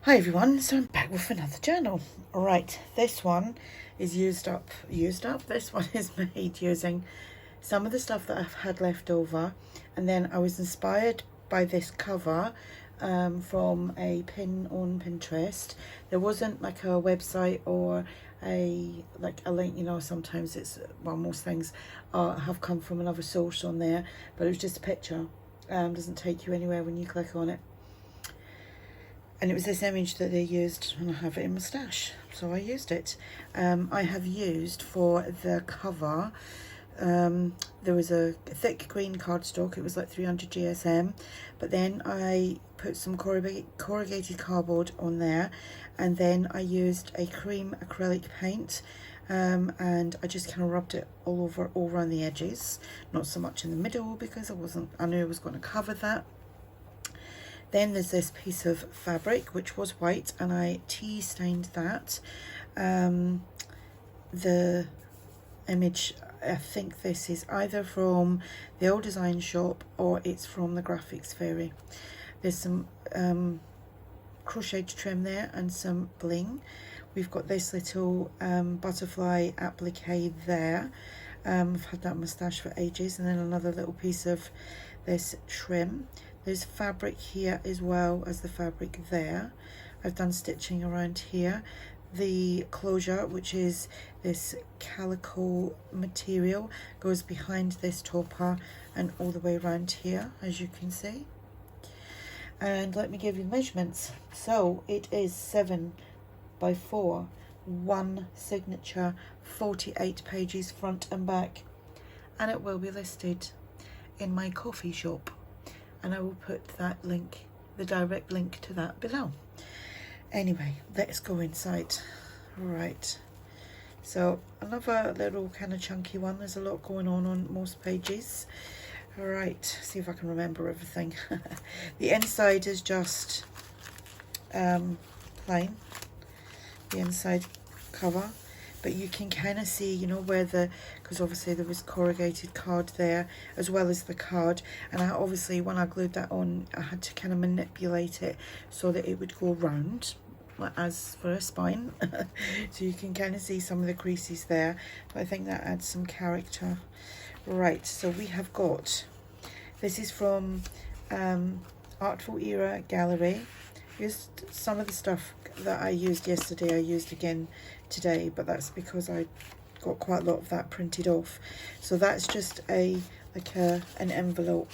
Hi everyone, so I'm back with another journal. Alright, this one is used up. This one is made using some of the stuff that I've had left over, and then I was inspired by this cover from a pin on Pinterest. There wasn't like a website or a link, you know, sometimes it's, well, most things have come from another source on there, but it was just a picture. Doesn't take you anywhere when you click on it. And it was this image that they used, and I have it in my stash, so I used it. I have used for the cover, there was a thick green cardstock, it was like 300 GSM, but then I put some corrugated cardboard on there, and then I used a cream acrylic paint, and I just kind of rubbed it all around the edges, not so much in the middle because I knew I was going to cover that. Then there's this piece of fabric which was white, and I tea stained that. The image, I think this is either from the old design shop or it's from the Graphics Fairy. There's some crocheted trim there and some bling. We've got this little butterfly applique there. I've had that moustache for ages, and then another little piece of this trim. There's fabric here as well as the fabric there. I've done stitching around here. The closure, which is this calico material, goes behind this topper and all the way around here, as you can see. And let me give you the measurements. So it is 7 by 4, one signature, 48 pages front and back, and it will be listed in my coffee shop. And I will put that link, the direct link to that below. Anyway, let's go inside. Right, so another little kind of chunky one. There's a lot going on most pages. All right, see if I can remember everything. The inside is just plain, the inside cover, but you can kind of see, you know, where because obviously there was corrugated card there as well as the card, and I obviously, when I glued that on, I had to kind of manipulate it so that it would go round as for a spine. So you can kind of see some of the creases there, but I think that adds some character. Right, so we have got, this is from Artful Era Gallery. Used some of the stuff that I used yesterday, I used again today, but that's because I got quite a lot of that printed off. So that's just an envelope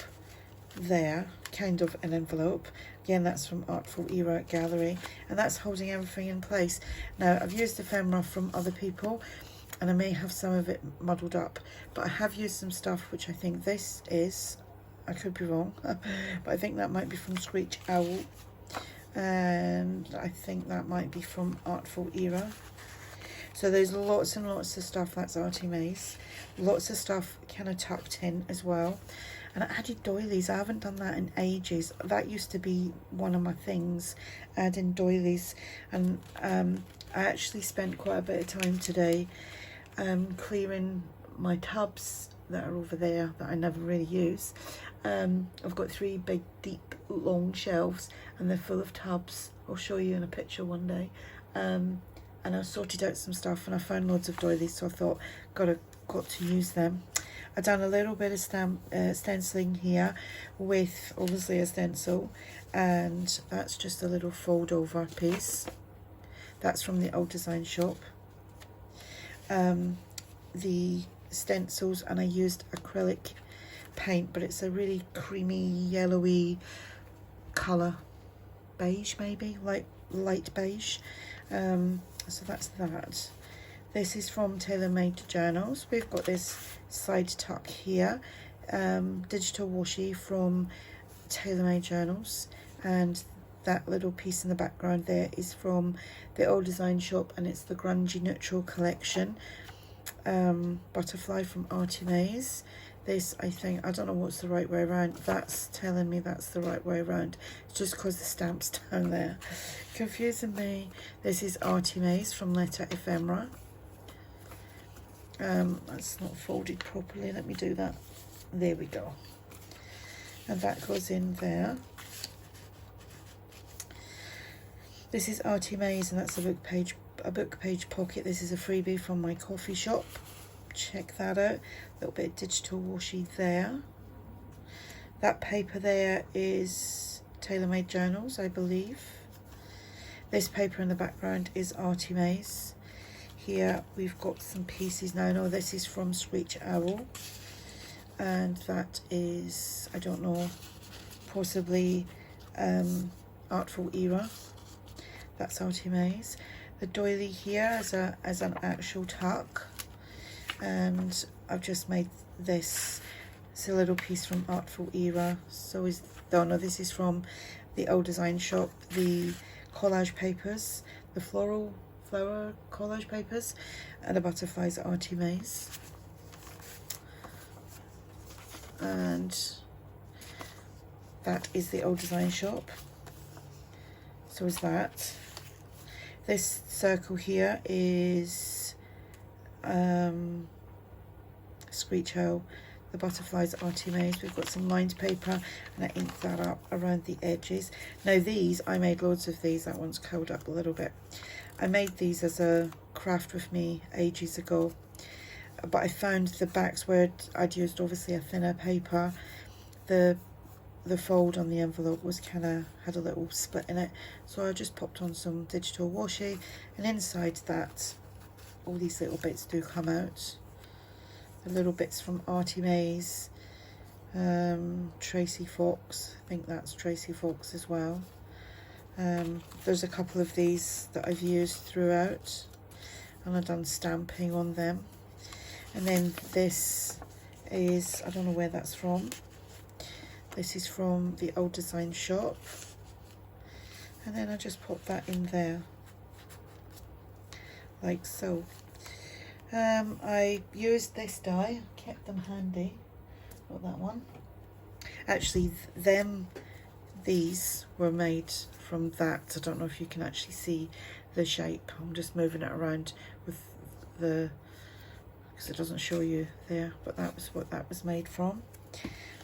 there, kind of an envelope. Again, that's from Artful Era Gallery, and that's holding everything in place. Now, I've used ephemera from other people, and I may have some of it muddled up, but I have used some stuff which I think this is, I could be wrong, but I think that might be from Screech Owl, and I think that might be from Artful Era. So there's lots and lots of stuff. That's ARTYmaze. Lots of stuff kind of tucked in as well. And I added doilies. I haven't done that in ages. That used to be one of my things, adding doilies. And I actually spent quite a bit of time today clearing my tubs that are over there that I never really use. I've got 3 big, deep, long shelves, and they're full of tubs. I'll show you in a picture one day. And I sorted out some stuff, and I found loads of doilies, so I thought got to use them. I've done a little bit of stenciling here with obviously a stencil, and that's just a little fold over piece. That's from the old design shop. The stencils, and I used acrylic paint, but it's a really creamy yellowy colour, beige maybe, light beige. So that's that. This is from TaylorMadeJournals. We've got this side tuck here, digital washi from TaylorMadeJournals, and that little piece in the background there is from the old design shop, and it's the grungy neutral collection. Butterfly from ARTYmaze. This, I think, I don't know what's the right way around. That's telling me that's the right way around. It's just because the stamp's down there, confusing me. This is ARTYmaze from Letter Ephemera. That's not folded properly. Let me do that. There we go. And that goes in there. This is ARTYmaze, and that's a book page pocket. This is a freebie from my coffee shop. Check that out. A little bit of digital washi there. That paper there is TaylorMadeJournals, I believe. This paper in the background is ARTYmaze. Here we've got some pieces now. No, this is from Screech Owl, and that is, I don't know, possibly Artful Era. That's ARTYmaze. The doily here is as an actual tuck, and I've just made this. It's a little piece from Artful Era. So is, oh no, this is from the old design shop. The collage papers, the flower collage papers, and the butterflies at ARTYmaze. And that is the old design shop. So is that. This circle here is Screech Owl. The butterflies at ARTYmaze. We've got some lined paper, and I inked that up around the edges. Now these, I made loads of these. That one's curled up a little bit. I made these as a craft with me ages ago, but I found the backs where I'd used obviously a thinner paper. The fold on the envelope was kind of had a little split in it, so I just popped on some digital washi, and inside that all these little bits do come out. The little bits from ARTYmaze, Tracie Fox, I think that's Tracie Fox as well. There's a couple of these that I've used throughout, and I've done stamping on them. And then this is, I don't know where that's from. This is from the old design shop, and then I just put that in there like so. I used this die, kept them handy. Not that one. Actually, these were made from that. I don't know if you can actually see the shape. I'm just moving it around with the, because it doesn't show you there, but that was what that was made from.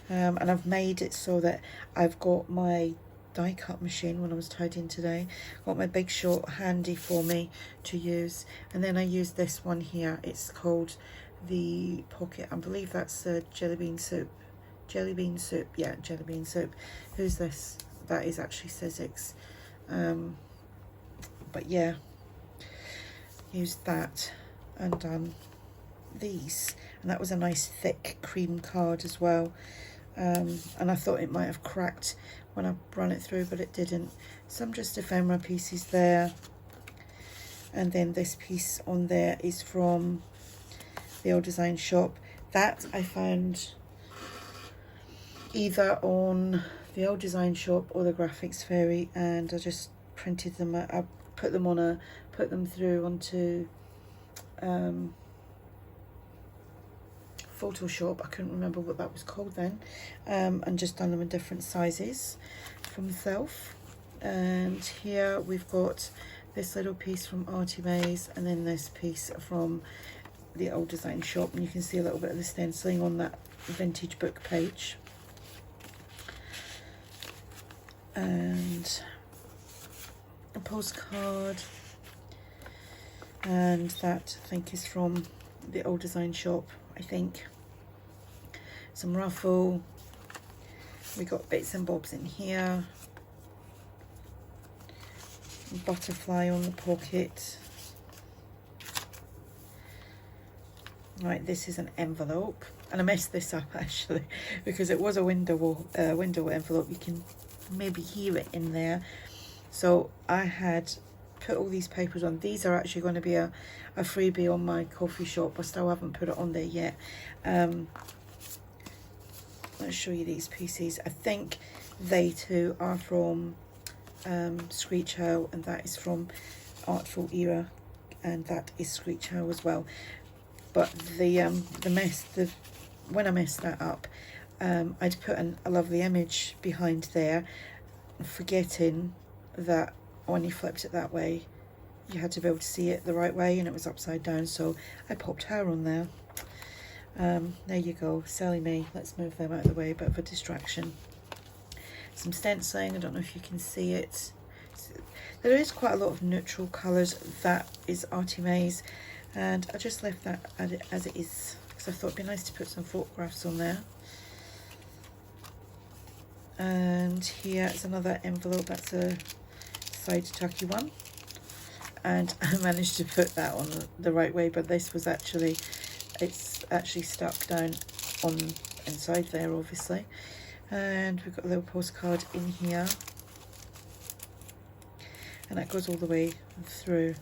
And I've made it so that I've got my die cut machine when I was tidying today, got my Big Short handy for me to use, and then I used this one here. It's called the pocket, I believe that's jelly bean soup, yeah, jelly bean soup. Who's this? That is actually Sizzix. But yeah, used that and done these, and that was a nice thick cream card as well. And I thought it might have cracked when I run it through, but it didn't. Some just ephemera pieces there, and then this piece on there is from the old design shop. That I found either on the old design shop or the Graphics Fairy, and I just printed them. I put them through onto Photoshop, I couldn't remember what that was called then, and just done them in different sizes for myself. And here we've got this little piece from ARTYmaze, and then this piece from the old design shop, and you can see a little bit of the stenciling on that vintage book page. And a postcard, and that I think is from the old design shop, I think. Some ruffle, we got bits and bobs in here, butterfly on the pocket. Right, this is an envelope, and I messed this up actually because it was a window envelope. You can maybe hear it in there. So I had put all these papers on. These are actually going to be a freebie on my coffee shop. I still haven't put it on there yet. Let's show you these pieces. I think they too are from Screech Owl, and that is from Artful Era, and that is Screech Owl as well. But when I messed that up, I'd put a lovely image behind there, forgetting that when you flipped it that way, you had to be able to see it the right way, and it was upside down, so I popped her on there. There you go, silly me. Let's move them out of the way, a bit of a distraction. Some stenciling, I don't know if you can see it. There is quite a lot of neutral colours. That is ARTYmaze, and I just left that as it is because I thought it'd be nice to put some photographs on there. And here is another envelope. That's a side tucky one, and I managed to put that on the right way, but this was actually, it's actually stuck down on inside there, obviously. And we've got a little postcard in here, and that goes all the way through.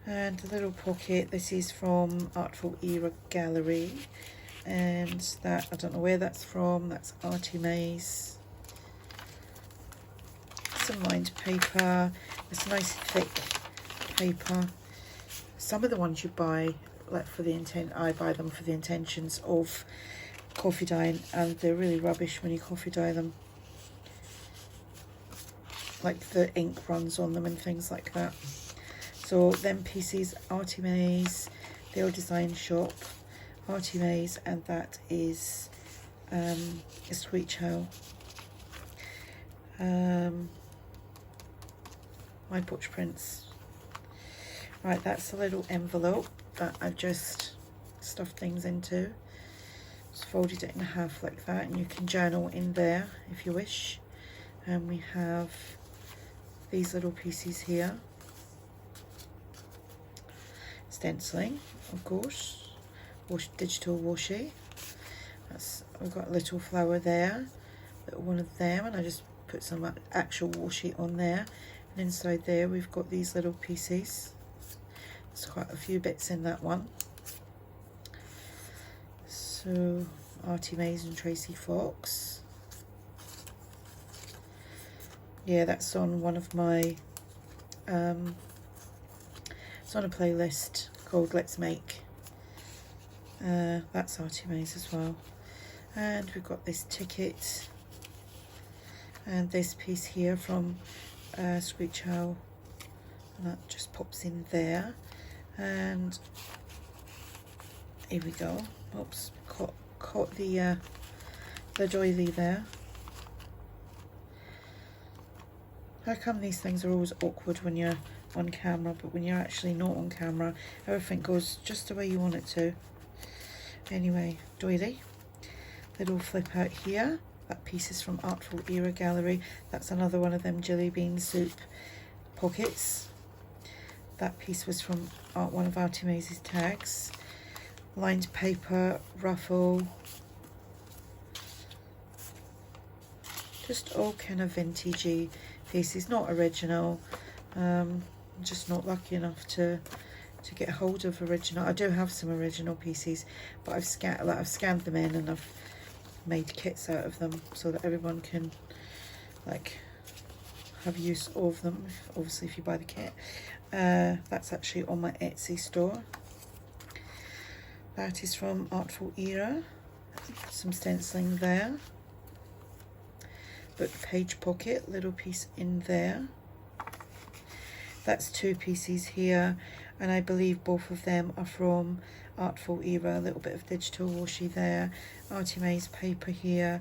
And a little pocket. This is from Artful Era Gallery, and that, I don't know where that's from. That's ARTYmaze. Some lined paper. It's nice thick paper. Some of the ones you buy, like for the intent, I buy them for the intentions of coffee dyeing, and they're really rubbish when you coffee dye them. Like the ink runs on them and things like that. So them pieces, ARTYmaze, the Old Design Shop, ARTYmaze, and that is a SweetChow. MyPorchPrints. Right, that's a little envelope that I've just stuffed things into. Just folded it in half like that, and you can journal in there if you wish. And we have these little pieces here. Stenciling, of course. Digital washi. That's, we've got a little flower there, little one of them, and I just put some actual washi on there. And inside there we've got these little pieces. There's quite a few bits in that one. So ARTYmaze and Tracie Fox. Yeah, that's on one of my it's on a playlist called Let's Make. That's ARTYmaze as well. And we've got this ticket and this piece here from SweetChow, and that just pops in there. And here we go. Oops, caught the doily there. How come these things are always awkward when you're on camera, but when you're actually not on camera, everything goes just the way you want it to. Anyway, doily. Little flip out here. That piece is from Artful Era Gallery. That's another one of them jelly bean soup pockets. That piece was from one of ARTYmaze's tags. Lined paper, ruffle. Just all kind of vintagey pieces, not original. Just not lucky enough to get hold of original. I do have some original pieces, but I've scanned them in, and I've made kits out of them so that everyone can like have use of them, obviously if you buy the kit. That's actually on my Etsy store. That is from Artful Era. Some stenciling there. Book page pocket, little piece in there. That's two pieces here, and I believe both of them are from Artful Era. A little bit of digital washi there. ARTYmaze paper here.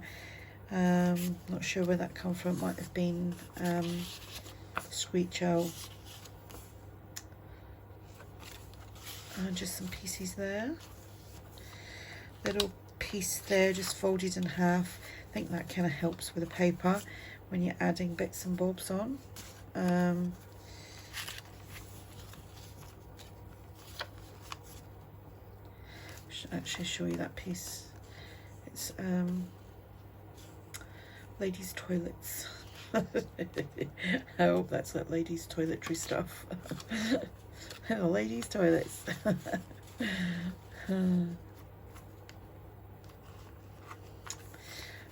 Not sure where that come from. Might have been SweetChow. Just some pieces there. Little piece there, just folded in half. I think that kind of helps with the paper when you're adding bits and bobs on. Should actually show you that piece. It's ladies' toilets. I hope that's like ladies' toiletry stuff. Ladies' toilets.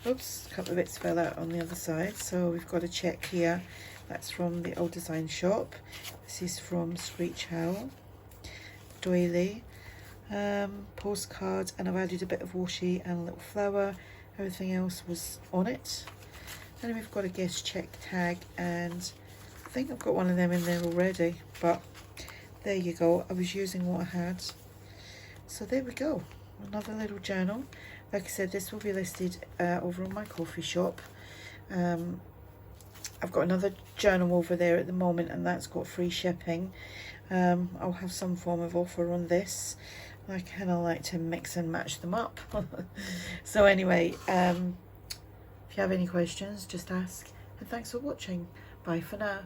Oops, a couple of bits fell out on the other side. So we've got a check here. That's from the Old Design Shop. This is from SweetChow. Doily. Postcard, and I've added a bit of washi and a little flower. Everything else was on it. And then we've got a guest check tag, and I think I've got one of them in there already, but there you go. I was using what I had. So there we go. Another little journal. Like I said, this will be listed over on my coffee shop. I've got another journal over there at the moment, and that's got free shipping. I'll have some form of offer on this. I kind of like to mix and match them up. So anyway, if you have any questions, just ask. And thanks for watching. Bye for now.